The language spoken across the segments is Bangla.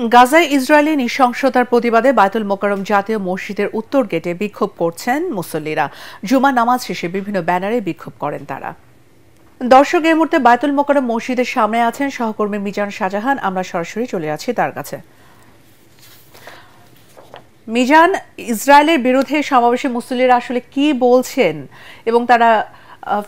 গাজায় ইসরায়েলি নৃশংসতার প্রতিবাদে বায়তুল মোকাররম জাতীয় মসজিদের উত্তর গেটে বিক্ষোভ করছেন মুসল্লিরা। জুমা নামাজ শেষে বিভিন্ন ব্যানারে বিক্ষোভ করেন তারা। দর্শক, এই মুহূর্তে বায়তুল মোকাররম মসজিদের সামনে আছেন সহকর্মী মিজান শাহজাহান। আমরা সরাসরি চলে যাচ্ছি তার কাছে। মিজান, ইসরায়েলের বিরুদ্ধে সমাবেশে মুসল্লিরা আসলে কি বলছেন এবং তারা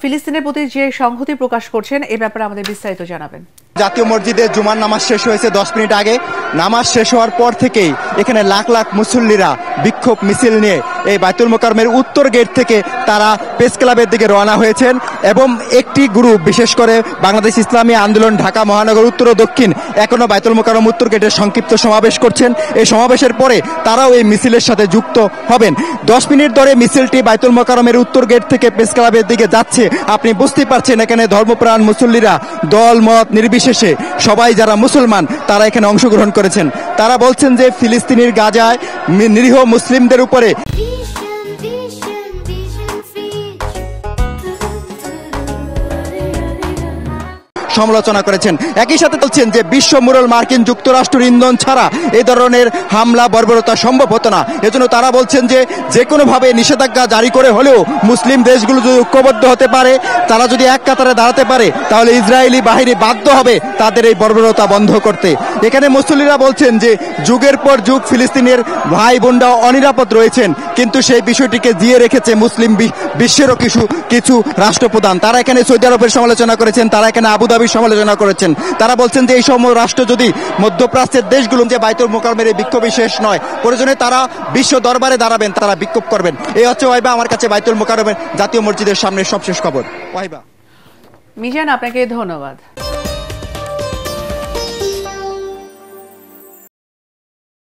ফিলিস্তিনের প্রতি যে সংহতি প্রকাশ করছেন এ ব্যাপারে আমাদের বিস্তারিত জানাবেন। জাতীয় মসজিদে জুমার নামাজ শেষ হয়েছে 10 মিনিট আগে। নামাজ শেষ হওয়ার পর থেকেই এখানে লাখ লাখ মুসল্লিরা বিক্ষোভ মিছিল নিয়ে এই বায়তুল মোকাররমের উত্তর গেট থেকে তারা প্রেস ক্লাবের দিকে রওনা হয়েছেন এবং একটি গ্রুপ, বিশেষ করে বাংলাদেশ ইসলামী আন্দোলন ঢাকা মহানগর উত্তর ও দক্ষিণ, এখনো বায়তুল মোকাররম উত্তর গেটের সংক্ষিপ্ত সমাবেশ করছেন। এই সমাবেশের পরে তারাও এই মিছিলের সাথে যুক্ত হবেন। 10 মিনিট ধরে মিছিলটি বায়তুল মোকাররমের উত্তর গেট থেকে প্রেস ক্লাবের দিকে যাচ্ছে। আপনি বুঝতেই পারছেন এখানে ধর্মপ্রাণ মুসল্লিরা দল মত নির্বিশেষে সবাই যারা মুসলমান তারা এখানে অংশগ্রহণ করেছেন। তারা বলছেন যে ফিলিস্তিনের গাজায় নিরীহ মুসলিমদের উপরে সমালোচনা করেছেন। একই সাথে বলছেন যে বিশ্ব মুরল মার্কিন যুক্তরাষ্ট্রের ইন্ধন ছাড়া এই ধরনের হামলা বর্বরতা সম্ভব হতো না। এজন্য তারা বলছেন যে কোনোভাবে নিষেধাজ্ঞা জারি করে হলেও মুসলিম দেশগুলো যদি ঐক্যবদ্ধ হতে পারে, তারা যদি এক কাতারে দাঁড়াতে পারে, তাহলে ইসরায়েলি বাহিনী বাধ্য হবে তাদের এই বর্বরতা বন্ধ করতে। এখানে মুসল্লিরা বলছেন যে যুগের পর যুগ ফিলিস্তিনের ভাই বোনরা অনিরাপদ রয়েছেন, কিন্তু সেই বিষয়টিকে জিয়ে রেখেছে মুসলিম বিশ্বেরও কিছু রাষ্ট্রপ্রধান। তারা এখানে সৌদি আরবের সমালোচনা করেছেন, তারা এখানে আবুধাবি সমালোচনা করেছেন। তারা বলছেন যে এই সময় রাষ্ট্র যদি মধ্যপ্রাচ্যের দেশগুলো যে বায়তুল মোকাররমের এই বিক্ষোভই শেষ নয়, প্রয়োজনে তারা বিশ্ব দরবারে দাঁড়াবেন, তারা বিক্ষোভ করবেন। এই হচ্ছে ওয়াহিবা আমার কাছে বায়তুল মোকাররমের জাতীয় মসজিদের সামনে সবশেষ খবর। ওয়াহিবা। মিজান, আপনাকে ধন্যবাদ।